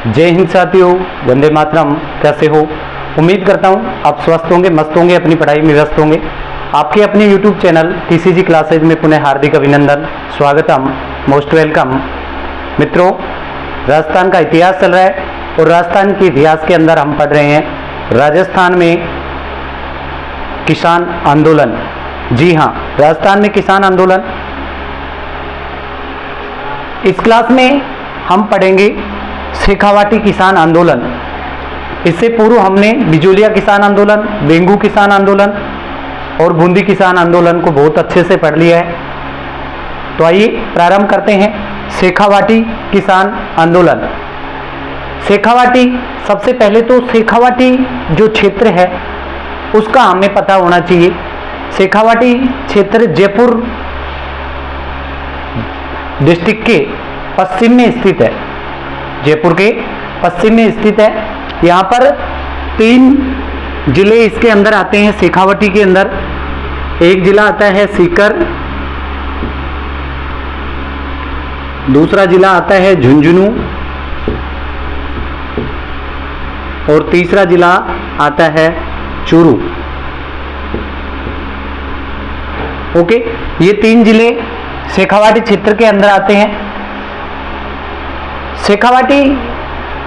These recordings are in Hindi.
जय हिंद साथियों, वंदे मातरम। कैसे हो? उम्मीद करता हूँ आप स्वस्थ होंगे, मस्त होंगे, अपनी पढ़ाई में व्यस्त होंगे। आपके अपने यूट्यूब चैनल TCG क्लासेज में पुनः हार्दिक अभिनंदन, स्वागतम, मोस्ट वेलकम। मित्रों, राजस्थान का इतिहास चल रहा है और राजस्थान के इतिहास के अंदर हम पढ़ रहे हैं राजस्थान में किसान आंदोलन। जी हाँ, राजस्थान में किसान आंदोलन। इस क्लास में हम पढ़ेंगे शेखावाटी किसान आंदोलन। इससे पूर्व हमने बिजोलिया किसान आंदोलन, बेंगू किसान आंदोलन और बूंदी किसान आंदोलन को बहुत अच्छे से पढ़ लिया है। तो आइए प्रारंभ करते हैं शेखावाटी किसान आंदोलन। शेखावाटी, सबसे पहले तो शेखावाटी जो क्षेत्र है उसका हमें पता होना चाहिए। शेखावाटी क्षेत्र जयपुर डिस्ट्रिक्ट के पश्चिम में स्थित है। जयपुर के पश्चिम में स्थित है। यहाँ पर 3 जिले इसके अंदर आते हैं। शेखावाटी के अंदर एक जिला आता है सीकर, दूसरा जिला आता है झुंझुनू और तीसरा जिला आता है चूरू। ओके, ये 3 जिले शेखावाटी क्षेत्र के अंदर आते हैं। शेखावाटी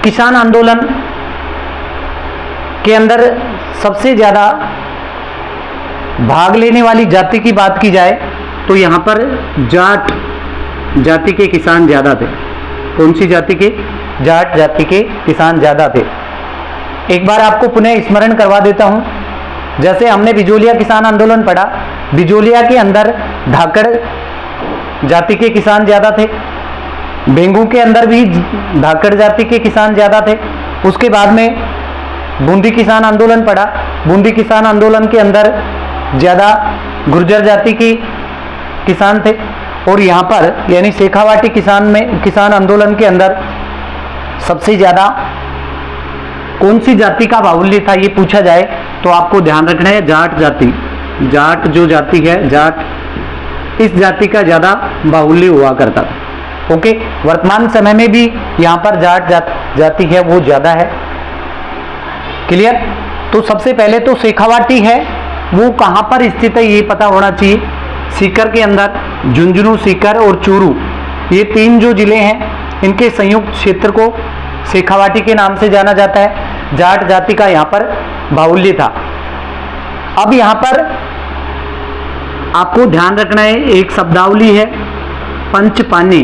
किसान आंदोलन के अंदर सबसे ज़्यादा भाग लेने वाली जाति की बात की जाए तो यहाँ पर जाट जाति के किसान ज़्यादा थे। कौन सी जाति के? जाट जाति के किसान ज़्यादा थे। एक बार आपको पुनः स्मरण करवा देता हूँ। जैसे हमने बिजोलिया किसान आंदोलन पढ़ा, बिजोलिया के अंदर धाकड़ जाति के किसान ज़्यादा थे। बेंगू के अंदर भी धाकड़ जाति के किसान ज़्यादा थे। उसके बाद में बूंदी किसान आंदोलन पड़ा। बूंदी किसान आंदोलन के अंदर ज़्यादा गुर्जर जाति के किसान थे। और यहाँ पर यानी शेखावाटी किसान आंदोलन के अंदर सबसे ज़्यादा कौन सी जाति का बाहुल्य था ये पूछा जाए तो आपको ध्यान रखना है जाट जाति। जाट जो जाति है, जाट, इस जाति का ज़्यादा बाहुल्य हुआ करता था। ओके, वर्तमान समय में भी यहाँ पर जाट जाति है वो ज़्यादा है। क्लियर? तो सबसे पहले तो शेखावाटी है वो कहाँ पर स्थित है ये पता होना चाहिए। सीकर के अंदर, झुंझुनू, सीकर और चूरू, ये 3 जो जिले हैं इनके संयुक्त क्षेत्र को शेखावाटी के नाम से जाना जाता है। जाट जाति का यहाँ पर बाहुल्य था। अब यहाँ पर आपको ध्यान रखना है, एक शब्दावली है पंचपानी।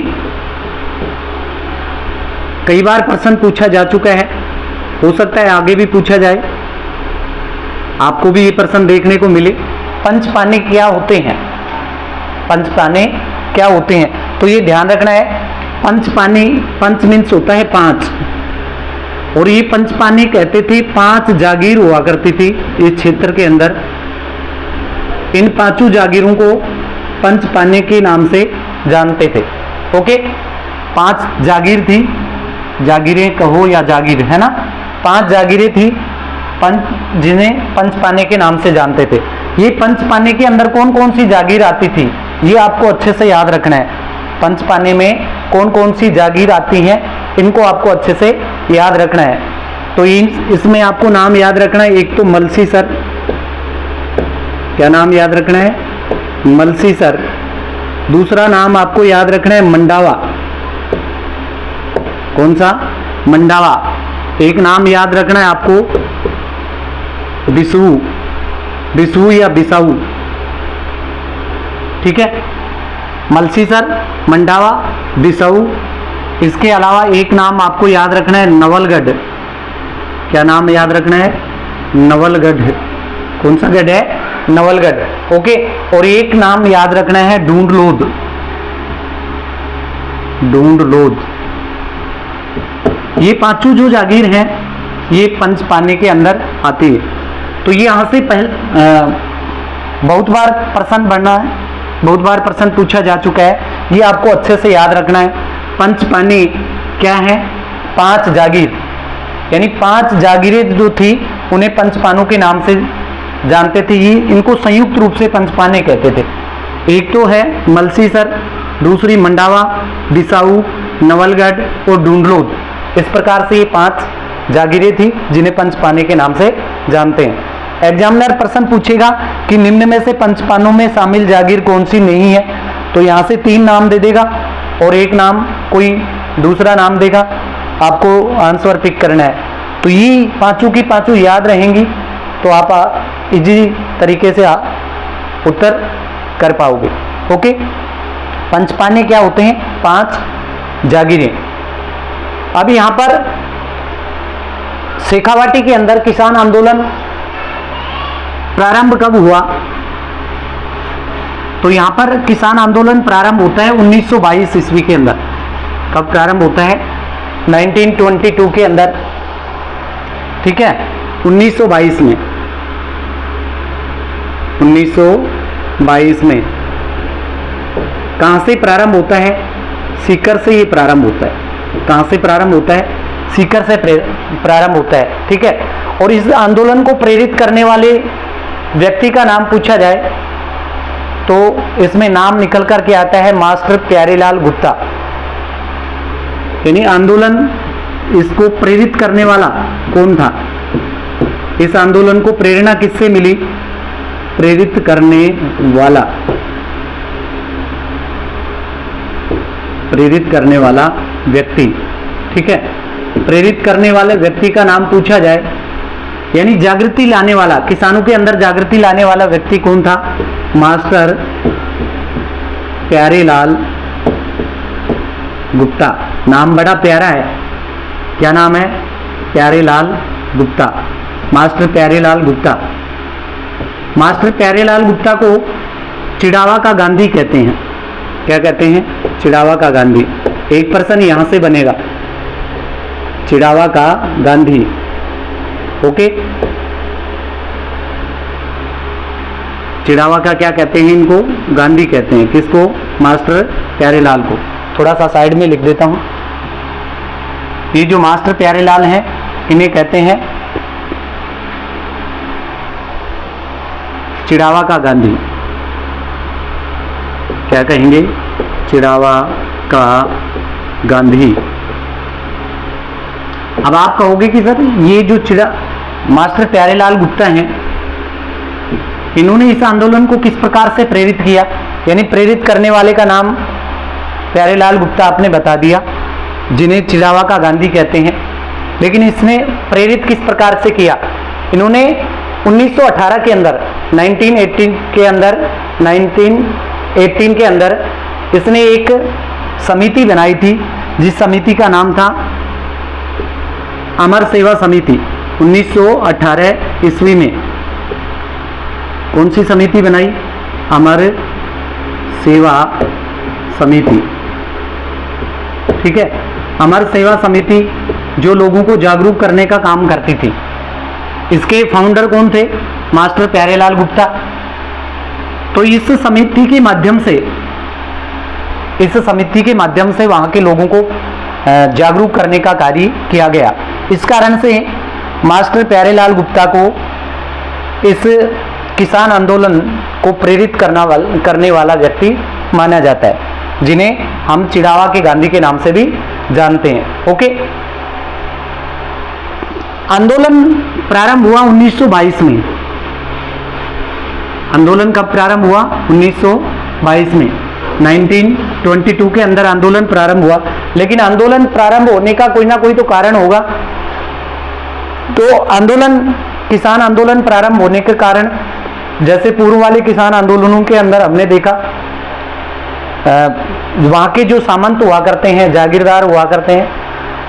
कई बार प्रश्न पूछा जा चुका है, हो सकता है आगे भी पूछा जाए, आपको भी ये प्रश्न देखने को मिले। पंचपाने क्या होते हैं? पंचपाने क्या होते हैं? तो ये ध्यान रखना है, पंचपाने, पंच मीन्स होता है 5, और ये पंचपाने कहते थे 5 जागीर हुआ करती थी इस क्षेत्र के अंदर। इन 5 जागीरों को पंचपाने के नाम से जानते थे। ओके, 5 जागीर थी, जागीरें कहो या जागीर, है ना, 5 जागीरें थी जिन्हें पंचपाने के नाम से जानते थे। ये पंचपाने के अंदर कौन कौन सी जागीर आती थी ये आपको अच्छे से याद रखना है। पंचपाने में कौन कौन सी जागीर आती हैं इनको आपको अच्छे से याद रखना है। तो इसमें आपको नाम याद रखना है। एक तो मलसीसर, क्या नाम याद रखना है? मलसीसर। दूसरा नाम आपको याद रखना है मंडावा। कौन सा? मंडावा। एक नाम याद रखना है आपको बिसू, बिसू या बिसाऊ। ठीक है, मलसीसर, मंडावा, बिसाऊ। इसके अलावा एक नाम आपको याद रखना है नवलगढ़। क्या नाम याद रखना है? नवलगढ़। कौन सा गढ़ है? नवलगढ़। ओके, और एक नाम याद रखना है ढूंढलोद। ढूंढलोद। ये 5 जो जागीर हैं ये पंचपाने के अंदर आती है। तो ये यहाँ से बहुत बार प्रश्न बनना है, बहुत बार प्रश्न पूछा जा चुका है, ये आपको अच्छे से याद रखना है। पंचपाने क्या है? 5 जागीर, यानी 5 जागीरें जो थी उन्हें पंचपानों के नाम से जानते थे। ये इनको संयुक्त रूप से पंचपाने कहते थे। एक तो है मलसीसर, दूसरी मंडावा, बिसाऊ, नवलगढ़ और ढूंढलोद। इस प्रकार से ये 5 जागीरें थी जिन्हें पंचपाने के नाम से जानते हैं। एग्जामिनर प्रश्न पूछेगा कि निम्न में से पंचपानों में शामिल जागीर कौन सी नहीं है, तो यहाँ से 3 नाम दे देगा और एक नाम कोई दूसरा नाम देगा, आपको आंसर पिक करना है। तो ये पांचों की पांचों याद रहेंगी तो आप इजी तरीके से उत्तर कर पाओगे। ओके, पंचपाने क्या होते हैं? 5 जागीरें। अब यहाँ पर शेखावाटी के अंदर किसान आंदोलन प्रारंभ कब हुआ? तो यहां पर किसान आंदोलन प्रारंभ होता है 1922 ईस्वी के अंदर। कब प्रारंभ होता है? 1922 के अंदर, ठीक है, 1922 में। 1922 में कहां से प्रारंभ होता है? सीकर से ये प्रारंभ होता है। कहां से प्रारंभ होता है? सीकर से प्रारंभ होता है, ठीक है। और इस आंदोलन को प्रेरित करने वाले व्यक्ति का नाम पूछा जाए तो इसमें नाम निकल कर के आता है मास्टर प्यारेलाल गुप्ता। यानी आंदोलन इसको प्रेरित करने वाला कौन था? इस आंदोलन को प्रेरणा किससे मिली? प्रेरित करने वाला, प्रेरित करने वाला व्यक्ति, ठीक है। प्रेरित करने वाले व्यक्ति का नाम पूछा जाए, यानी जागृति लाने वाला, किसानों के अंदर जागृति लाने वाला व्यक्ति कौन था? मास्टर प्यारेलाल गुप्ता। नाम बड़ा प्यारा है, क्या नाम है? प्यारेलाल गुप्ता, मास्टर प्यारेलाल गुप्ता। मास्टर प्यारेलाल गुप्ता को चिड़ावा का गांधी कहते हैं। क्या कहते हैं? चिड़ावा का गांधी। एक पर्सन यहां से बनेगा, चिड़ावा का गांधी। ओके, चिड़ावा का क्या कहते हैं? इनको गांधी कहते हैं। किसको? मास्टर प्यारेलाल को। थोड़ा सा साइड में लिख देता हूं। ये जो मास्टर प्यारेलाल हैं इन्हें कहते हैं चिड़ावा का गांधी। क्या कहेंगे? चिड़ावा का गांधी। अब आप कहोगे कि सर ये जो मास्टर प्यारेलाल गुप्ता हैं, इन्होंने इस आंदोलन को किस प्रकार से प्रेरित किया? यानी प्रेरित करने वाले का नाम प्यारेलाल गुप्ता आपने बता दिया, जिन्हें चिड़ावा का गांधी कहते हैं। लेकिन इसने प्रेरित किस प्रकार से किया? इन्होंने 1918 के अंदर, 1918 के अंदर इसने एक समिति बनाई थी, जिस समिति का नाम था अमर सेवा समिति। 1918 ईस्वी में कौन सी समिति बनाई? अमर सेवा समिति, ठीक है। अमर सेवा समिति जो लोगों को जागरूक करने का काम करती थी। इसके फाउंडर कौन थे? मास्टर प्यारेलाल गुप्ता। तो इस समिति के माध्यम से वहां के लोगों को जागरूक करने का कार्य किया गया। इस कारण से मास्टर प्यारेलाल गुप्ता को इस किसान आंदोलन को प्रेरित करने वाला व्यक्ति माना जाता है, जिन्हें हम चिड़ावा के गांधी के नाम से भी जानते हैं। ओके, आंदोलन प्रारंभ हुआ 1922 में। आंदोलन कब प्रारंभ हुआ? 1922 में। 1922 के अंदर आंदोलन प्रारंभ हुआ। लेकिन आंदोलन प्रारंभ होने का कोई ना कोई तो कारण होगा। तो किसान आंदोलन प्रारंभ होने के कारण, जैसे पूर्व वाले किसान आंदोलनों के अंदर हमने देखा, वहां के जो सामंत हुआ करते हैं, जागीरदार हुआ करते हैं,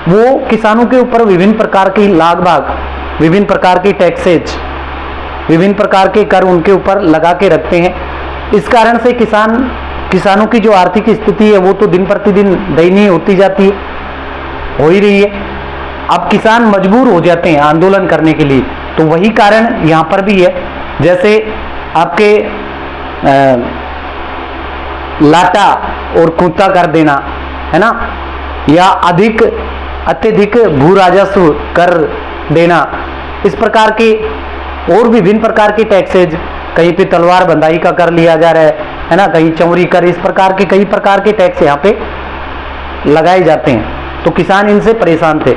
वो किसानों के ऊपर विभिन्न प्रकार की लाग-बाग, विभिन्न प्रकार की टैक्सेज, विभिन्न प्रकार के कर उनके ऊपर लगा के रखते हैं। इस कारण से किसानों की जो आर्थिक स्थिति है वो तो दिन प्रतिदिन दयनीय होती जाती है, हो ही रही है। अब किसान मजबूर हो जाते हैं आंदोलन करने के लिए। तो वही कारण यहाँ पर भी है। जैसे आपके लाटा और कूता कर देना, है ना, या अत्यधिक भू राजस्व कर देना, इस प्रकार के और विभिन्न प्रकार के टैक्सेज, कहीं पे तलवार बंधाई का कर लिया जा रहा है ना, कहीं चौरी कर, इस प्रकार के कई प्रकार के टैक्स यहाँ पे लगाए जाते हैं। तो किसान इनसे परेशान थे।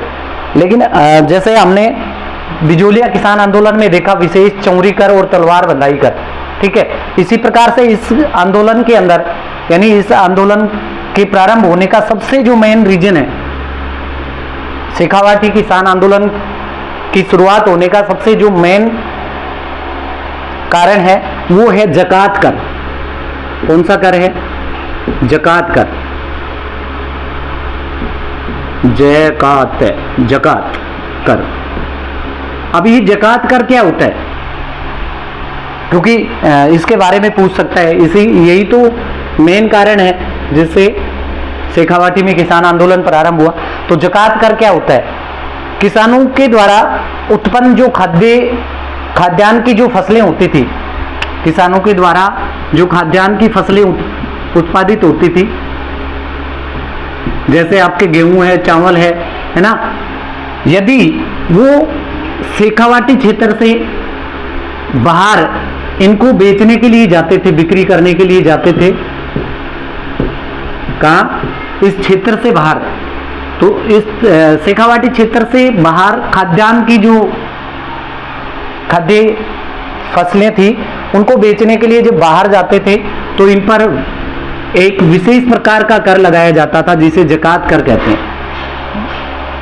लेकिन जैसे हमने बिजोलिया किसान आंदोलन में देखा, विशेष चौरी कर और तलवार बंधाई कर, ठीक है, इसी प्रकार से इस आंदोलन के अंदर, यानी इस आंदोलन के प्रारंभ होने का सबसे जो मेन रीजन है, शेखावाटी किसान आंदोलन की शुरुआत होने का सबसे जो मेन कारण है वो है जकात कर। कौन सा कर है? जकात कर। जकात कर। अब ये जकात कर क्या होता है? क्योंकि इसके बारे में पूछ सकता है, यही तो मेन कारण है जिससे शेखावाटी में किसान आंदोलन प्रारंभ हुआ। तो जकात कर क्या होता है? किसानों के द्वारा उत्पन्न जो खाद्यान्न की जो फसलें होती थी, किसानों के द्वारा जो खाद्यान्न की फसलें उत्पादित होती थी, जैसे आपके गेहूं है, चावल है ना, यदि वो शेखावाटी क्षेत्र से बाहर इनको बेचने के लिए जाते थे, बिक्री करने के लिए जाते थे, कहाँ? इस क्षेत्र से बाहर। तो इस शेखावाटी क्षेत्र से बाहर खाद्यान्न की जो खाद्य फसलें थी उनको बेचने के लिए जब बाहर जाते थे तो इन पर एक विशेष प्रकार का कर लगाया जाता था जिसे जकात कर कहते हैं।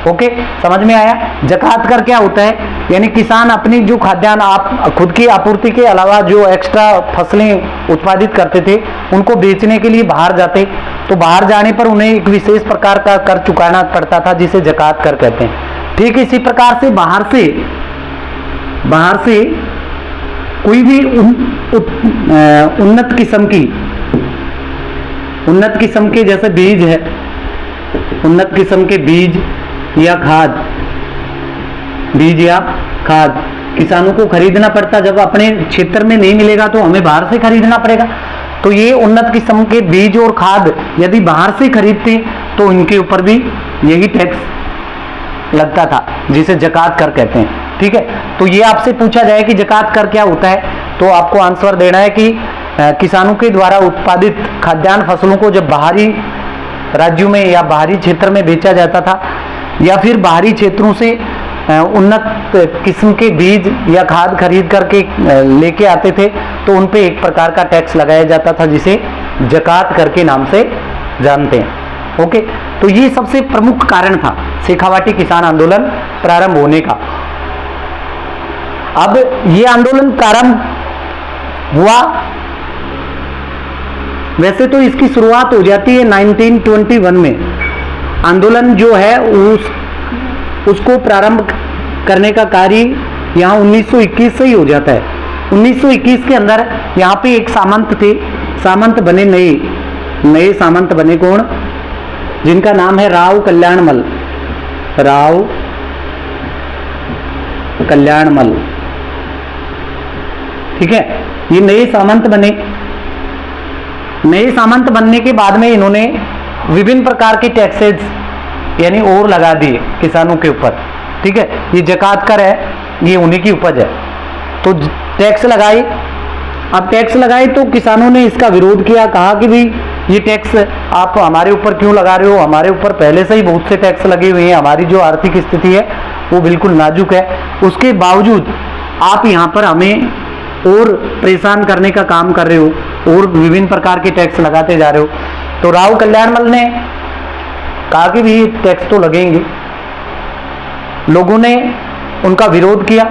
ओके, समझ में आया? जकात कर क्या होता है? यानी किसान अपनी जो खाद्यान्न आप खुद की आपूर्ति के अलावा जो एक्स्ट्रा फसलें उत्पादित करते थे उनको बेचने के लिए बाहर जाते, तो बाहर जाने पर उन्हें एक विशेष प्रकार का कर चुकाना पड़ता था जिसे जकात कर कहते हैं। ठीक इसी प्रकार से बाहर से कोई भी उन्नत किस्म के जैसे बीज है, उन्नत किस्म के बीज या खाद किसानों को खरीदना पड़ता। जब अपने क्षेत्र में नहीं मिलेगा तो हमें बाहर से खरीदना पड़ेगा। तो ये उन्नत किस्म के बीज और खाद यदि बाहर से खरीदते तो इनके ऊपर भी यही टैक्स लगता था जिसे जकात कर कहते हैं। ठीक है, तो ये आपसे पूछा जाए कि जकात कर क्या होता है तो आपको आंसर देना है कि किसानों के द्वारा उत्पादित खाद्यान्न फसलों को जब बाहरी राज्यों में या बाहरी क्षेत्र में बेचा जाता था या फिर बाहरी क्षेत्रों से उन्नत किस्म के बीज या खाद खरीद करके लेके आते थे तो उन पे एक प्रकार का टैक्स लगाया जाता था जिसे जकात कर के नाम से जानते हैं। ओके, तो ये सबसे प्रमुख कारण था शेखावाटी किसान आंदोलन प्रारंभ होने का। अब ये आंदोलन प्रारंभ हुआ, वैसे तो इसकी शुरुआत हो जाती है 1921 में। आंदोलन जो है उसको प्रारंभ करने का कार्य यहाँ 1921 से ही हो जाता है। 1921 के अंदर यहाँ पे एक सामंत थे, सामंत बने, नए सामंत बने। कौन? जिनका नाम है राव कल्याणमल। राव कल्याणमल, ठीक है, ये नए सामंत बने। नए सामंत बनने के बाद में इन्होंने विभिन्न प्रकार के टैक्सेस यानी और लगा दिए किसानों के ऊपर। ठीक है, ये जकात कर है, ये उन्हीं की उपज है, तो टैक्स लगाई। अब टैक्स लगाई तो किसानों ने इसका विरोध किया, कहा कि भाई ये टैक्स आप हमारे ऊपर क्यों लगा रहे हो? हमारे ऊपर पहले से ही बहुत से टैक्स लगे हुए हैं, हमारी जो आर्थिक स्थिति है वो बिल्कुल नाजुक है, उसके बावजूद आप यहाँ पर हमें और परेशान करने का काम कर रहे हो और विभिन्न प्रकार के टैक्स लगाते जा रहे हो। तो राव कल्याणमल ने कहा कि भी टैक्स तो लगेंगे। लोगों ने उनका विरोध किया।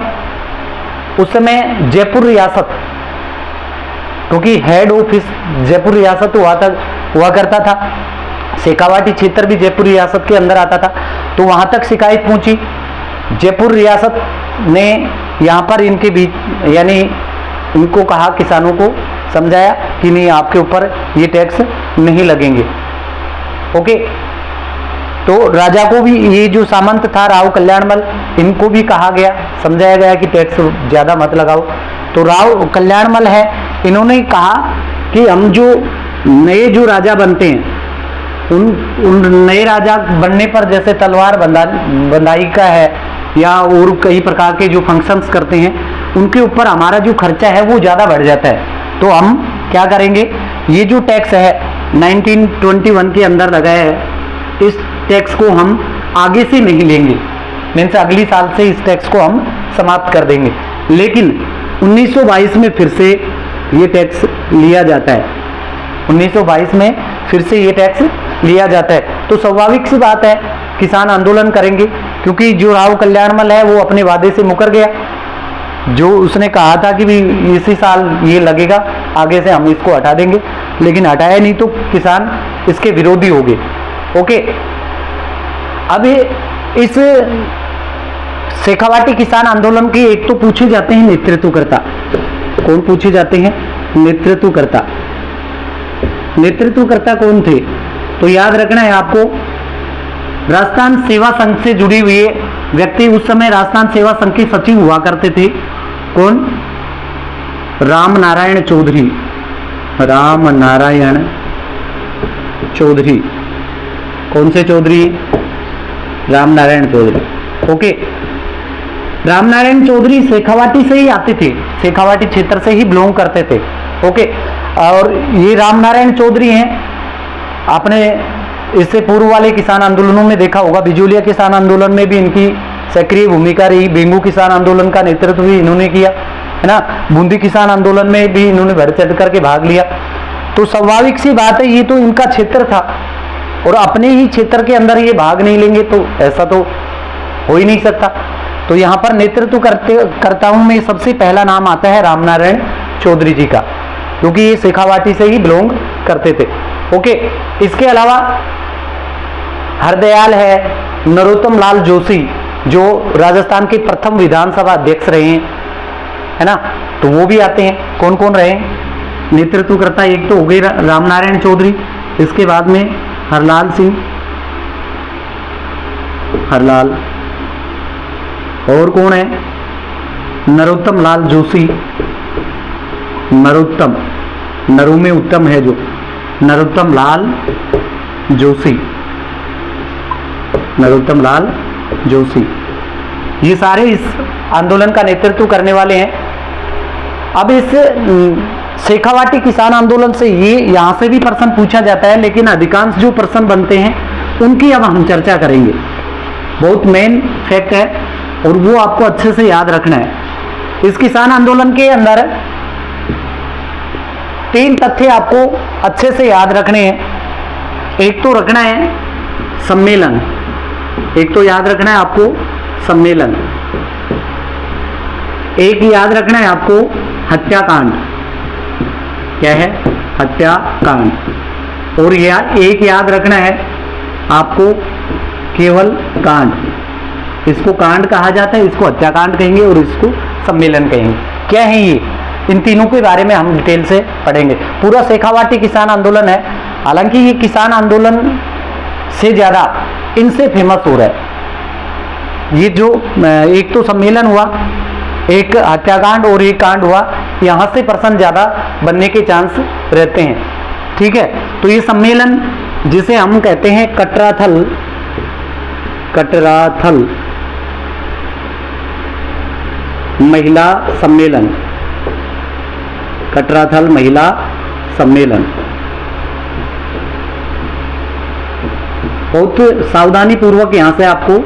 उस समय जयपुर रियासत, क्योंकि हेड ऑफिस जयपुर रियासत हुआ करता था, शेखावाटी क्षेत्र भी जयपुर रियासत के अंदर आता था, तो वहां तक शिकायत पहुंची। जयपुर रियासत ने यहाँ पर इनके बीच यानी इनको कहा, किसानों को समझाया कि नहीं, आपके ऊपर ये टैक्स नहीं लगेंगे। ओके, तो राजा को भी, ये जो सामंत था राव कल्याणमल, इनको भी कहा गया, समझाया गया कि टैक्स ज़्यादा मत लगाओ। तो राव कल्याणमल है, इन्होंने कहा कि हम जो नए जो राजा बनते हैं उन नए राजा बनने पर जैसे तलवार बंधाई का है या और कई प्रकार के जो फंक्शंस करते हैं उनके ऊपर हमारा जो खर्चा है वो ज़्यादा बढ़ जाता है। तो हम क्या करेंगे, ये जो टैक्स है 1921 के अंदर लगाया है, इस टैक्स को हम आगे से नहीं लेंगे, मीन्स अगली साल से इस टैक्स को हम समाप्त कर देंगे। लेकिन 1922 में फिर से ये टैक्स लिया जाता है, 1922 में फिर से ये टैक्स लिया जाता है। तो स्वाभाविक सी बात है किसान आंदोलन करेंगे, क्योंकि जो राव कल्याणमल है वो अपने वादे से मुकर गया। जो उसने कहा था कि भी इसी साल ये लगेगा, आगे से हम इसको हटा देंगे, लेकिन हटाया नहीं तो किसान इसके विरोधी हो गए। ओके, अब इस शेखावाटी किसान आंदोलन के एक तो पूछे जाते हैं नेतृत्वकर्ता। कौन पूछे जाते हैं? नेतृत्वकर्ता। नेतृत्वकर्ता कौन थे? तो याद रखना है आपको, राजस्थान सेवा संघ से जुड़ी हुई व्यक्ति, उस समय राजस्थान सेवा संघ के सचिव हुआ करते थे। कौन? राम नारायण चौधरी। राम नारायण चौधरी। कौन से चौधरी? राम नारायण चौधरी। ओके, राम नारायण चौधरी शेखावाटी से ही आते थे, शेखावाटी क्षेत्र से ही बिलोंग करते थे। ओके, और ये राम नारायण चौधरी हैं, आपने इससे पूर्व वाले किसान आंदोलनों में देखा होगा, बिजोलिया किसान आंदोलन में भी इनकी सक्रिय भूमिका रही, बेंगू किसान आंदोलन का नेतृत्व भी इन्होंने किया, है ना, बूंदी किसान आंदोलन में भी इन्होंने बढ़ चढ़ करके भाग लिया। तो स्वाभाविक सी बात है, ये तो इनका क्षेत्र था और अपने ही क्षेत्र के अंदर ये भाग नहीं लेंगे तो ऐसा तो हो ही नहीं सकता। तो यहाँ पर नेतृत्व कर्ताओं में सबसे पहला नाम आता है राम नारायण चौधरी जी का, क्योंकि ये शेखावाटी से ही बिलोंग करते थे। ओके, इसके अलावा हरदयाल है, नरोत्तम लाल जोशी जो राजस्थान के प्रथम विधानसभा अध्यक्ष रहे हैं, है ना, तो वो भी आते हैं। कौन कौन रहे नेतृत्वकर्ता? एक तो हो गए राम नारायण चौधरी, इसके बाद में हरलाल सिंह, हरलाल, और कौन है? नरोत्तम लाल जोशी। नरोत्तम, नरु में उत्तम है जो, नरोत्तम लाल जोशी, नरोत्तम लाल जोशी, ये सारे इस आंदोलन का नेतृत्व करने वाले हैं। अब इस शेखावाटी किसान आंदोलन से ये यहाँ से भी प्रश्न पूछा जाता है, लेकिन अधिकांश जो प्रश्न बनते हैं उनकी अब हम चर्चा करेंगे। बहुत मेन फैक्ट है और वो आपको अच्छे से याद रखना है। इस किसान आंदोलन के अंदर 3 तथ्य आपको अच्छे से याद रखने हैं। एक तो रखना है सम्मेलन, एक तो याद रखना है आपको सम्मेलन, एक याद रखना है आपको हत्याकांड। क्या है? हत्याकांड। और एक याद रखना है आपको केवल कांड। इसको कांड कहा जाता है, इसको हत्याकांड कहेंगे और इसको सम्मेलन कहेंगे। क्या है ये? इन तीनों के बारे में हम डिटेल से पढ़ेंगे। पूरा शेखावाटी किसान आंदोलन है, हालांकि ये किसान आंदोलन से ज्यादा इनसे फेमस हो रहा है। ये जो एक तो सम्मेलन हुआ, एक हत्याकांड और एक कांड हुआ, यहाँ से प्रश्न ज्यादा बनने के चांस रहते हैं। ठीक है, तो ये सम्मेलन जिसे हम कहते हैं कटराथल, कटराथल महिला सम्मेलन, कटराथल महिला सम्मेलन, बहुत सावधानी पूर्वक यहां से आपको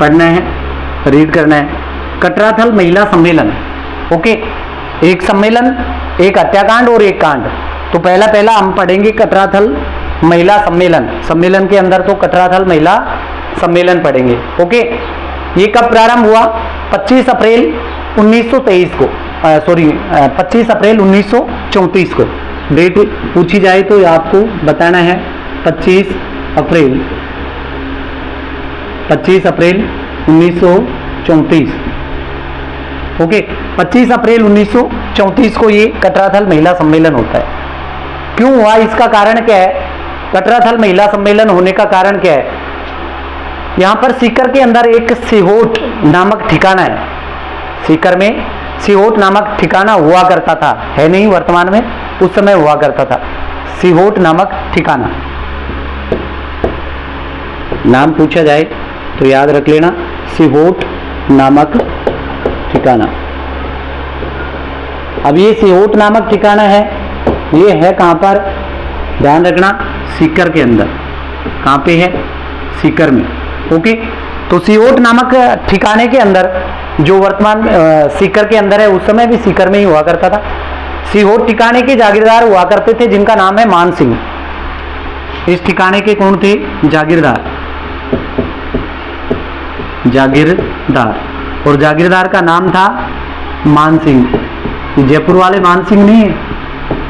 पढ़ना है, रीड करना है। कटराथल महिला सम्मेलन। ओके, एक सम्मेलन, एक हत्याकांड और एक कांड। तो पहला हम पढ़ेंगे कटराथल महिला सम्मेलन। सम्मेलन के अंदर तो कटराथल महिला सम्मेलन पढ़ेंगे। ओके, ये कब प्रारंभ हुआ? 25 अप्रैल 1923 को, 25 अप्रैल 1934 को। डेट पूछी जाए तो आपको बताना है 25 अप्रैल 1934। ओके, 25 अप्रैल 1934 को ये कटराथल महिला सम्मेलन होता है। क्यों हुआ? इसका कारण क्या है? कटराथल महिला सम्मेलन होने का कारण क्या है? यहाँ पर सीकर के अंदर एक सिहोट नामक ठिकाना है। सीकर में सिहोट नामक ठिकाना हुआ करता था, है नहीं वर्तमान में, उस समय हुआ करता था। सिहोट नामक ठिकाना, नाम पूछा जाए तो याद रख लेना, सिहोट नामक ठिकाना। अब ये सिहोट नामक ठिकाना है, ये है कहां पर? ध्यान रखना, सीकर के अंदर। कहाँ पे है? सीकर में। ओके, तो सियोट नामक ठिकाने के अंदर जो वर्तमान सीकर के अंदर है, उस समय भी सीकर में ही हुआ करता था। सियोट ठिकाने के जागीरदार हुआ करते थे जिनका नाम है मान सिंह। इस ठिकाने के कौन थे? जागीरदार, जागीरदार, और जागीरदार का नाम था मान सिंह। जयपुर वाले मान सिंह नहीं है,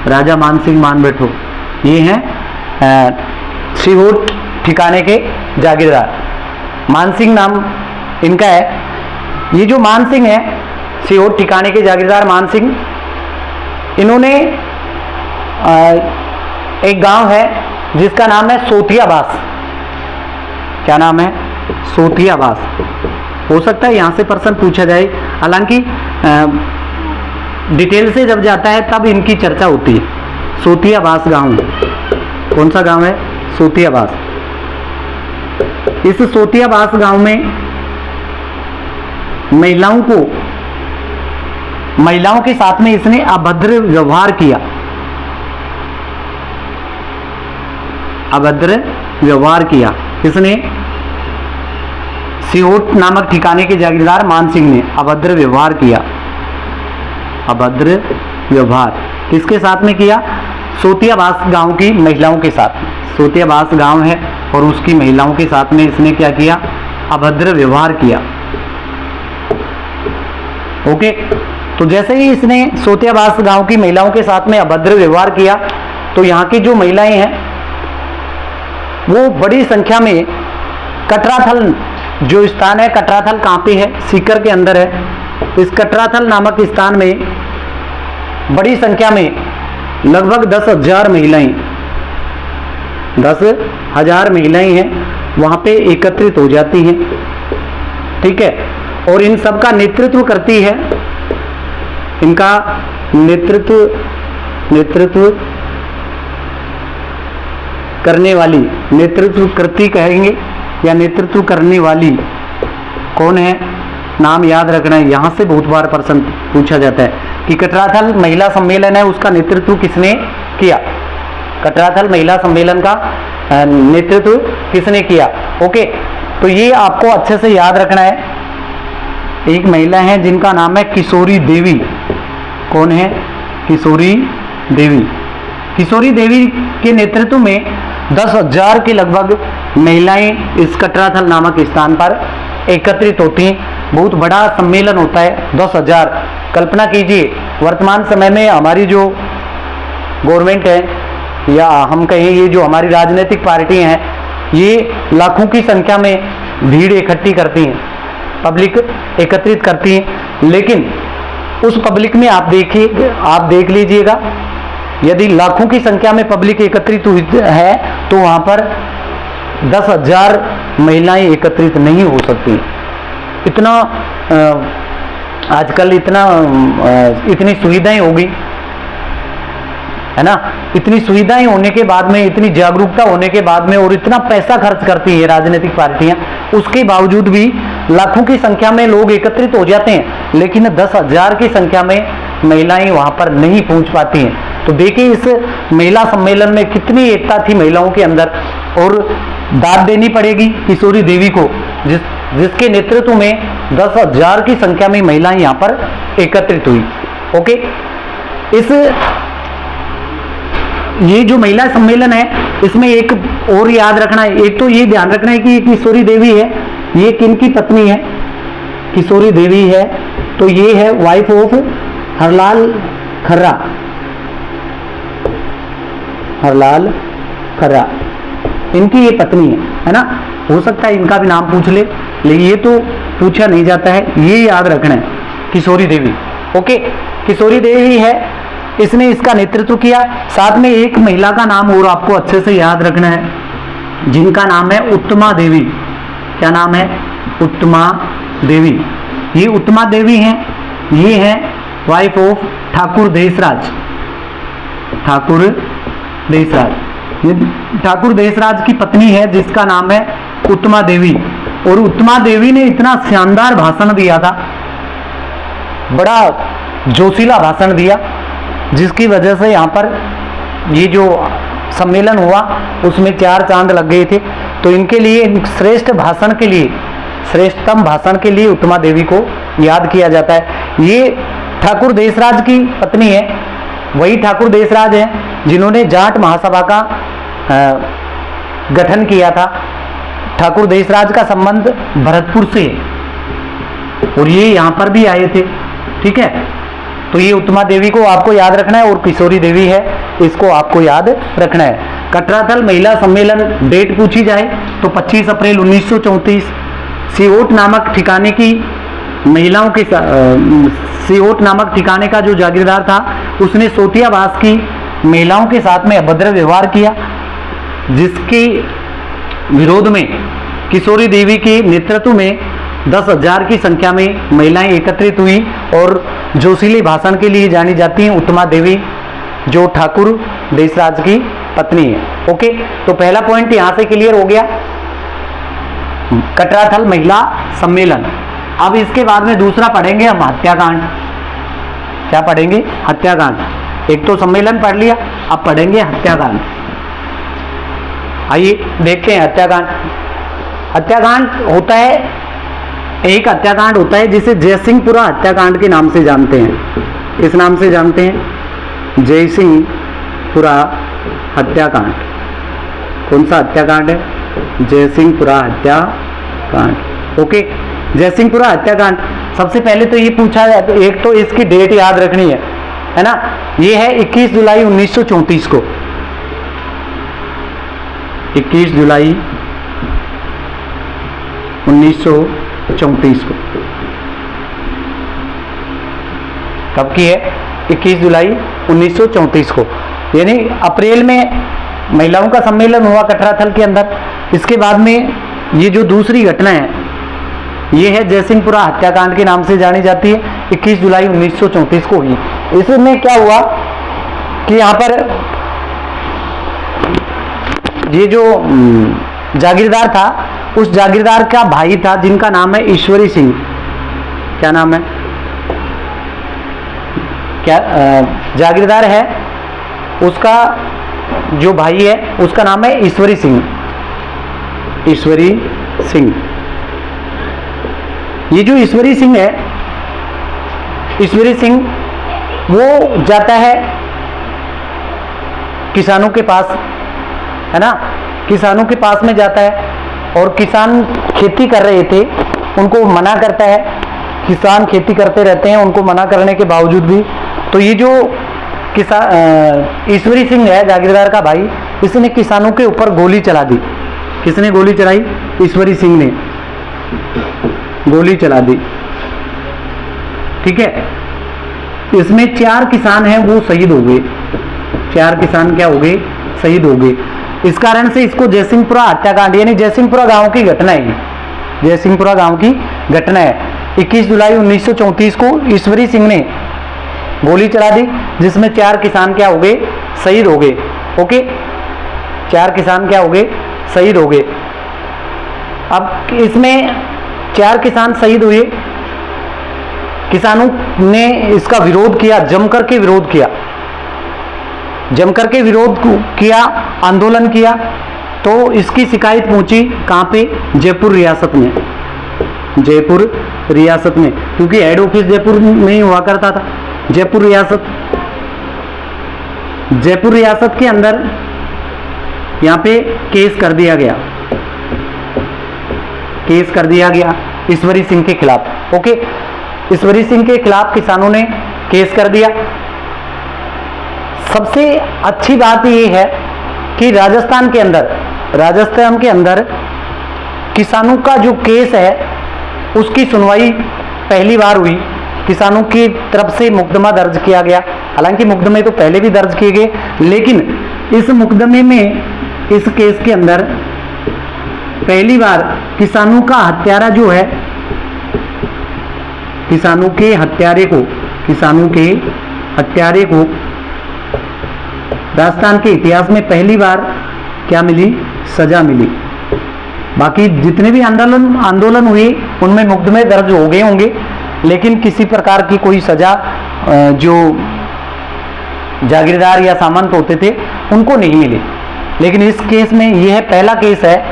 राजा मान सिंह मान बैठो, ये हैं सिहोर ठिकाने के जागीरदार। मान सिंह नाम इनका है। ये जो मान सिंह है, सिहोर ठिकाने के जागीरदार मान सिंह, इन्होंने एक गांव है जिसका नाम है सोतियाबास। क्या नाम है? सोतियाबास। हो सकता है यहां से प्रश्न पूछा जाए, हालांकि डिटेल से जब जाता है तब इनकी चर्चा होती है। सोतियाबास गांव, कौन सा गांव है? सोतियाबास। इस सोतियाबास गांव में महिलाओं के साथ में इसने अभद्र व्यवहार किया। अभद्र व्यवहार किया किसने? सिहोट नामक ठिकाने के जागीरदार मान सिंह ने अभद्र व्यवहार किया। अभद्र व्यवहार किसके साथ में किया? सोतियाबास गांव की महिलाओं के साथ। सोतियाबास गांव है और उसकी महिलाओं के साथ में इसने क्या किया? अभद्र व्यवहार किया। ओके, तो जैसे ही इसने सोतियाबास गांव की महिलाओं के साथ में अभद्र व्यवहार किया, तो यहाँ की जो महिलाएं हैं वो बड़ी संख्या में कटराथल जो स्थान है, कटराथल कहाँ पे है? सीकर के अंदर है। इस कटराथल नामक स्थान में बड़ी संख्या में लगभग 10,000 महिलाएं, 10,000 महिलाएं हैं, वहां पे एकत्रित हो जाती हैं। ठीक है, और इन सब का नेतृत्व करती है, इनका नेतृत्व करने वाली, नेतृत्व करती कहेंगे या नेतृत्व करने वाली कौन है? नाम याद रखना है। यहाँ से बहुत बार प्रश्न पूछा जाता है कि कटराथल महिला सम्मेलन है, उसका नेतृत्व किसने किया? कटराथल महिला सम्मेलन का नेतृत्व किसने किया? ओके, तो ये आपको अच्छे से याद रखना है। एक महिला है जिनका नाम है किशोरी देवी। कौन है? किशोरी देवी। किशोरी देवी के नेतृत्व में 10,000 के लगभग महिलाएं इस कटराथल नामक स्थान पर एकत्रित होती हैं। बहुत बड़ा सम्मेलन होता है, 10,000। कल्पना कीजिए वर्तमान समय में हमारी जो गवर्नमेंट है या हम कहें ये जो हमारी राजनीतिक पार्टियां हैं, ये लाखों की संख्या में भीड़ इकट्ठी करती हैं, पब्लिक एकत्रित करती हैं, लेकिन उस पब्लिक में आप देख लीजिएगा, यदि लाखों की संख्या में पब्लिक एकत्रित हुई है तो वहां पर 10,000 महिलाएं एकत्रित नहीं हो सकती। इतना आजकल इतनी सुविधाएं हो गई है ना, इतनी सुविधाएं होने के बाद में, इतनी जागरूकता होने के बाद में, और इतना पैसा खर्च करती है राजनीतिक पार्टियां, उसके बावजूद भी लाखों की संख्या में लोग एकत्रित हो जाते हैं, लेकिन 10,000 की संख्या में महिलाएं वहां पर नहीं पहुंच पाती हैं। तो देखिए इस महिला सम्मेलन में कितनी एकता थी महिलाओं के अंदर, और दाद देनी पड़ेगी किशोरी देवी को, जिसके नेतृत्व में 10,000 की संख्या में महिलाएं यहां पर एकत्रित हुई। ओके, ये जो महिला सम्मेलन है इसमें एक और याद रखना है, एक तो ये ध्यान रखना है कि ये किशोरी देवी है, ये किनकी पत्नी है? किशोरी देवी है तो ये है वाइफ ऑफ हरलाल खर्रा। हरलाल खर्रा इनकी ये पत्नी है ना। हो सकता है इनका भी नाम पूछ ले, लेकिन ये तो पूछा नहीं जाता है, ये याद रखना है किशोरी देवी। ओके, किशोरी देवी है, इसने इसका नेतृत्व किया। साथ में एक महिला का नाम और आपको अच्छे से याद रखना है, जिनका नाम है उत्तमा देवी। क्या नाम है? उत्तमा देवी। ये उत्तमा देवी हैं, ये है वाइफ ऑफ ठाकुर देशराज। ठाकुर देशराज, ये ठाकुर देशराज की पत्नी है जिसका नाम है उत्तमा देवी। और उत्तमा देवी ने इतना शानदार भाषण दिया था, बड़ा जोशीला भाषण दिया, जिसकी वजह से यहाँ पर ये जो सम्मेलन हुआ, उसमें 4 चांद लग गए थे। तो इनके लिए श्रेष्ठ भाषण के लिए, श्रेष्ठतम भाषण के लिए उत्तमा देवी को याद किया जाता है। ये ठाकुर देशराज की पत्नी है, वही ठाकुर देशराज हैं जिन्होंने जाट महासभा का गठन किया था। ठाकुर देशराज का संबंध भरतपुर से है और ये यहाँ पर भी आए थे, ठीक है। तो ये उत्तमा देवी को आपको याद रखना है और किशोरी देवी है, इसको आपको याद रखना है। कटराथल महिला सम्मेलन डेट पूछी जाए तो 25 अप्रैल 1934 सियोट नामक ठिकाने की महिलाओं के सियोट नामक ठिकाने का जो जागीरदार था उसने सोतियावास की महिलाओं के साथ में अभद्र व्यवहार किया, जिसके विरोध में किशोरी देवी के नेतृत्व में 10,000 की संख्या में महिलाएं एकत्रित हुई और जोशीले भाषण के लिए जानी जाती हैं उत्तमा देवी, जो ठाकुर देशराज की पत्नी है। ओके, तो पहला पॉइंट यहां से क्लियर हो गया, कटराथल महिला सम्मेलन। अब इसके बाद में दूसरा पढ़ेंगे हम हत्याकांड। क्या पढ़ेंगे? हत्याकांड। एक तो सम्मेलन पढ़ लिया, अब पढ़ेंगे हत्याकांड। आइए देखते हैं हत्याकांड। हत्याकांड होता है, एक हत्याकांड होता है जिसे जयसिंहपुरा हत्याकांड के नाम से जानते हैं। किस नाम से जानते हैं? जयसिंहपुरा हत्याकांड। कौन सा हत्याकांड है? जयसिंहपुरा हत्याकांड। ओके, जयसिंहपुरा हत्याकांड। सबसे पहले तो ये पूछा जाता है, एक तो इसकी डेट याद रखनी है ना। ये है 21 जुलाई 1934 को, 21 जुलाई 1934 को। कब की है? 21 जुलाई 1934 को, यानी अप्रैल में महिलाओं का सम्मेलन हुआ कटराथल के अंदर। इसके बाद में ये जो दूसरी घटना है ये है जयसिंहपुरा हत्याकांड के नाम से जानी जाती है, 21 जुलाई 1934 को हुई। इसमें क्या हुआ कि यहाँ पर ये जो जागीरदार था, उस जागीरदार का भाई था जिनका नाम है ईश्वरी सिंह। क्या नाम है? क्या जागीरदार है, उसका जो भाई है उसका नाम है ईश्वरी सिंह। ईश्वरी सिंह, ये जो ईश्वरी सिंह है, ईश्वरी सिंह वो जाता है किसानों के पास, है ना, किसानों के पास में जाता है और किसान खेती कर रहे थे, उनको मना करता है। किसान खेती करते रहते हैं, उनको मना करने के बावजूद भी, तो ये जो ईश्वरी सिंह है जागीरदार का भाई, इसने किसानों के ऊपर गोली चला दी। किसने गोली चलाई? ईश्वरी सिंह ने गोली चला दी, ठीक है। इसमें 4 किसान हैं वो शहीद हो गए। 4 किसान क्या हो गए? शहीद हो गए। इस कारण से इसको जयसिंहपुरा हत्याकांड, यानी जयसिंहपुरा गांव की घटना है, जयसिंहपुरा गांव की घटना है। 21 जुलाई 1934 को ईश्वरी सिंह ने गोली चला दी, जिसमें 4 किसान क्या हो गए? शहीद हो गए। ओके, 4 किसान क्या हो गए? शहीद हो गए। अब इसमें 4 किसान शहीद हुए, किसानों ने इसका विरोध किया, जमकर के विरोध किया, जमकर के विरोध किया, आंदोलन किया। तो इसकी शिकायत पहुंची कहां पे? जयपुर रियासत में। जयपुर रियासत में, क्योंकि हेड ऑफिस जयपुर में ही हुआ करता था। जयपुर रियासत, जयपुर रियासत के अंदर यहां पे केस कर दिया गया, केस कर दिया गया ईश्वरी सिंह के खिलाफ। ओके, ईश्वरी सिंह के खिलाफ किसानों ने केस कर दिया। सबसे अच्छी बात यह है कि राजस्थान के अंदर किसानों का जो केस है उसकी सुनवाई पहली बार हुई। किसानों की तरफ से मुकदमा दर्ज किया गया। हालांकि मुकदमे तो पहले भी दर्ज किए गए, लेकिन इस मुकदमे में, इस केस के अंदर पहली बार किसानों का हत्यारा जो है, किसानों के हत्यारे को राजस्थान के इतिहास में पहली बार क्या मिली? सजा मिली। बाकी जितने भी आंदोलन हुए उनमें मुकदमे दर्ज हो गए होंगे, लेकिन किसी प्रकार की कोई सजा जो जागीरदार या सामंत होते थे उनको नहीं मिली। लेकिन इस केस में यह पहला केस है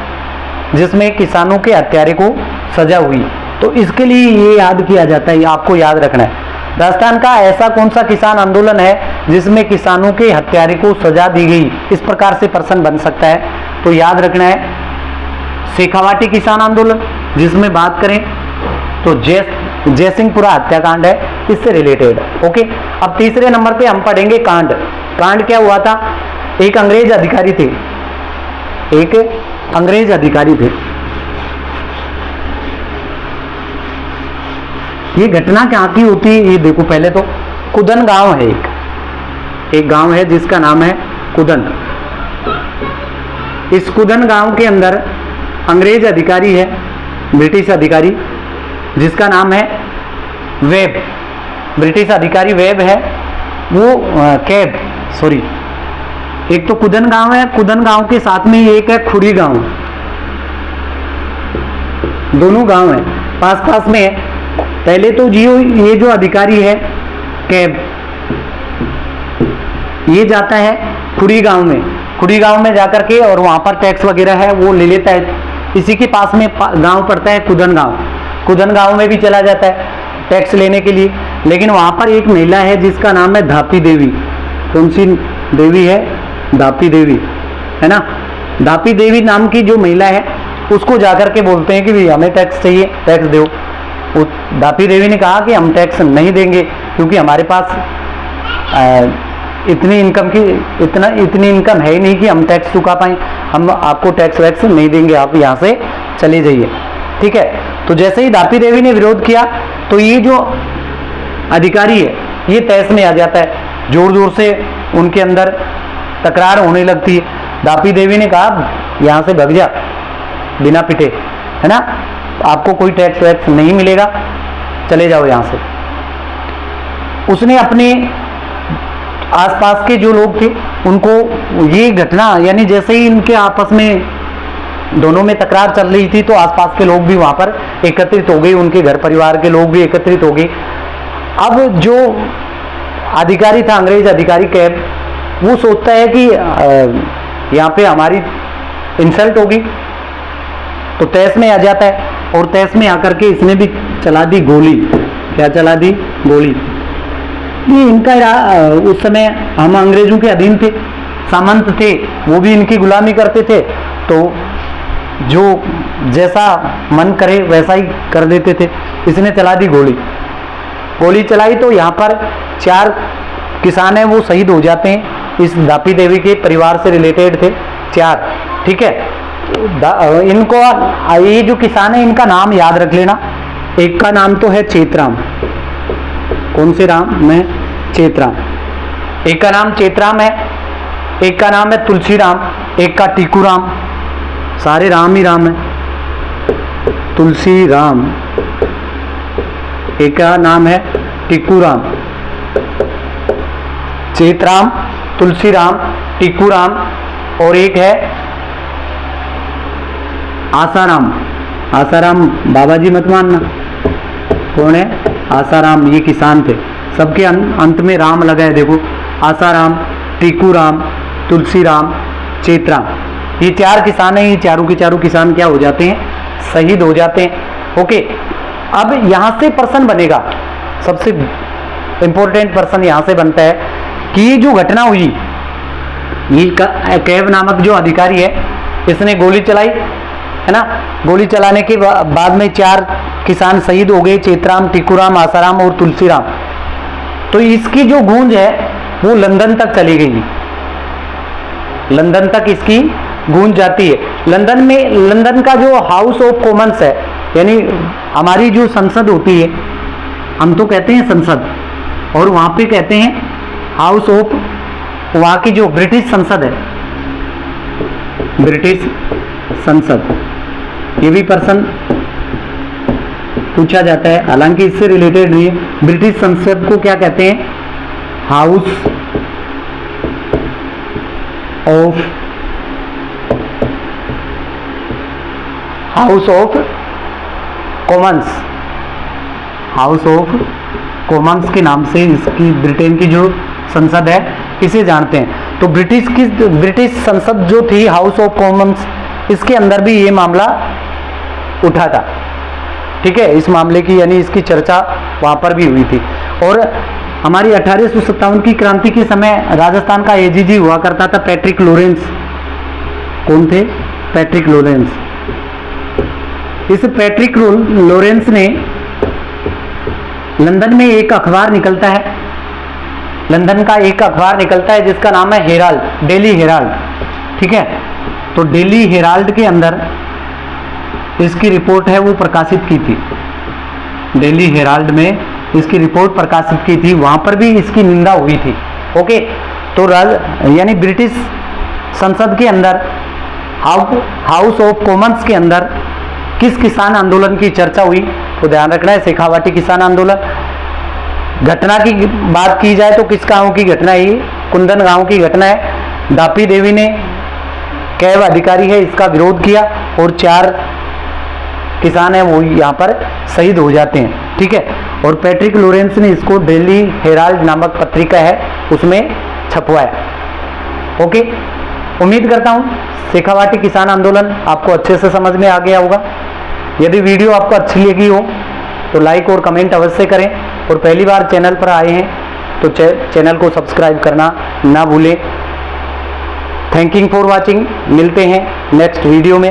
जिसमें किसानों के हत्यारे को सजा हुई, तो इसके लिए ये याद किया जाता है, ये आपको याद रखना है। राजस्थान का ऐसा कौन सा किसान आंदोलन है जिसमें किसानों के हत्यारे को सजा दी गई, इस प्रकार से प्रश्न बन सकता है, तो याद रखना है शेखावाटी किसान आंदोलन। जिसमें बात करें तो जयसिंहपुरा हत्याकांड है, इससे रिलेटेड। ओके, अब तीसरे नंबर पे हम पढ़ेंगे कांड। कांड क्या हुआ था? एक अंग्रेज अधिकारी थे, एक अंग्रेज अधिकारी थे। ये घटना कहाँ की होती है ये देखो। पहले तो कुदन गांव है, एक गांव है जिसका नाम है कुदन। इस कुदन गांव के अंदर अंग्रेज अधिकारी है, ब्रिटिश अधिकारी, जिसका नाम है वेब। ब्रिटिश अधिकारी वेब है, वो कैब, सॉरी, एक तो कुदन गांव है, कुदन गांव के साथ में एक है खुड़ी गांव, दोनों गांव है पास पास में है। पहले तो ये जो अधिकारी है कैब, ये जाता है खुड़ी गांव में, खुड़ी गांव में जाकर के और वहां पर टैक्स वगैरह है वो ले लेता है। इसी के पास में गांव पड़ता है कुदन गांव, कुदन गांव में भी चला जाता है टैक्स लेने के लिए। लेकिन वहां पर एक महिला है जिसका नाम है धापी देवी। कौन सी देवी है? धापी देवी, है ना। धापी देवी नाम की जो महिला है उसको जाकर के बोलते हैं कि भाई हमें टैक्स चाहिए, टैक्स दो। धापी देवी ने कहा कि हम टैक्स नहीं देंगे क्योंकि हमारे पास इतनी इनकम है ही नहीं कि हम टैक्स चुका पाएं, हम आपको टैक्स वैक्स नहीं देंगे, आप यहाँ से चले जाइए। ठीक है, तो जैसे ही धापी देवी ने विरोध किया तो ये जो अधिकारी है ये तहस में आ जाता है, जोर जोर से उनके अंदर तकरार होने लगती है। धापी देवी ने कहा यहाँ से भग जा बिना पिटे, है ना, आपको कोई टैक्स वैक्स नहीं मिलेगा, चले जाओ यहाँ से। उसने अपने आसपास के जो लोग थे उनको ये घटना, यानी जैसे ही इनके आपस में दोनों में तकरार चल रही थी तो आसपास के लोग भी वहां पर एकत्रित हो गए, उनके घर परिवार के लोग भी एकत्रित हो गए। अब जो अधिकारी था, अंग्रेज अधिकारी कैब, वो सोचता है कि यहाँ पे हमारी इंसल्ट होगी, तो तहस में आ जाता है और तहस में आकर के इसने भी चला दी गोली। क्या चला दी? गोली। ये इनका उस समय हम अंग्रेजों के अधीन थे, सामंत थे, वो भी इनकी गुलामी करते थे, तो जो जैसा मन करे वैसा ही कर देते थे। इसने चला दी गोली, गोली चलाई तो यहाँ पर 4 किसान हैं वो शहीद हो जाते हैं। इस धापी देवी के परिवार से रिलेटेड थे 4। ठीक है, इनको ये जो किसान है इनका नाम याद रख लेना। एक का नाम तो है चेतराम। कौन से राम में? चेतराम। एक का नाम चेतराम है, एक का नाम है तुलसी राम, एक का टीकू राम। सारे राम ही राम है। तुलसी राम, एक का नाम है टीकू राम। चेतराम, तुलसी राम, टीकू राम, और एक है आसाराम। आसाराम बाबा जी मत मानना। कौन है? आसाराम। ये किसान थे, सबके अंत में राम लगा है देखो। आसाराम, टीकू राम, तुलसी राम, चेतराम, ये 4 किसान हैं। ये चारों के चारों किसान क्या हो जाते हैं? शहीद हो जाते हैं। ओके, अब यहां से प्रश्न बनेगा, सबसे इंपॉर्टेंट प्रश्न यहां से बनता है कि ये जो घटना हुई, ये कैब नामक जो अधिकारी है इसने गोली चलाई, है ना। गोली चलाने के बाद में 4 किसान शहीद हो गए, चेतराम, टीकूराम, आसाराम और तुलसीराम। तो इसकी जो गूंज है वो लंदन तक चली गई, लंदन तक इसकी गूंज जाती है। लंदन का जो हाउस ऑफ कॉमन्स है, यानी हमारी जो संसद होती है, हम तो कहते हैं संसद, और वहां पे कहते हैं हाउस ऑफ, वहां की जो ब्रिटिश संसद है, ब्रिटिश संसद, ये भी प्रश्न पूछा जाता है, हालांकि इससे रिलेटेड नहीं है। ब्रिटिश संसद को क्या कहते हैं? House of Commons. House of Commons के नाम से इसकी ब्रिटेन की जो संसद है इसे जानते हैं। तो ब्रिटिश संसद जो थी, हाउस ऑफ कॉमन्स, इसके अंदर भी ये मामला उठा था। ठीक है, इस मामले की यानी इसकी चर्चा वहां पर भी हुई थी। और हमारी 1857 की क्रांति के समय राजस्थान का एजीजी हुआ करता था पैट्रिक लॉरेंस। कौन थे? Patrick Lawrence. इस पैट्रिक लॉरेंस ने लंदन में एक अखबार निकलता है, लंदन का एक अखबार निकलता है जिसका नाम है हेराल्ड, डेली हेराल्ड। ठीक है, तो डेली हेराल्ड के अंदर इसकी रिपोर्ट है वो प्रकाशित की थी। डेली हेराल्ड में इसकी रिपोर्ट प्रकाशित की थी, वहां पर भी इसकी निंदा हुई थी। ओके, तो यानी ब्रिटिश संसद के अंदर, हाउस ऑफ कॉमन्स के अंदर किस किसान आंदोलन की चर्चा हुई? तो ध्यान रखना है, शेखावाटी किसान आंदोलन। घटना की बात की जाए तो किस गांव की घटना है? कुंदन गांव की घटना है। दापी देवी ने, कैब अधिकारी है, इसका विरोध किया और 4 किसान है वो यहाँ पर शहीद हो जाते हैं। ठीक है, और पैट्रिक लॉरेंस ने इसको डेली हेराल्ड नामक पत्रिका है उसमें छपवाया। ओके, उम्मीद करता हूँ शेखावाटी किसान आंदोलन आपको अच्छे से समझ में आ गया होगा। यदि वीडियो आपको अच्छी लगी हो तो लाइक और कमेंट अवश्य करें, और पहली बार चैनल पर आए हैं तो चैनल को सब्सक्राइब करना ना भूलें। Thank you for watching. मिलते हैं नेक्स्ट वीडियो में।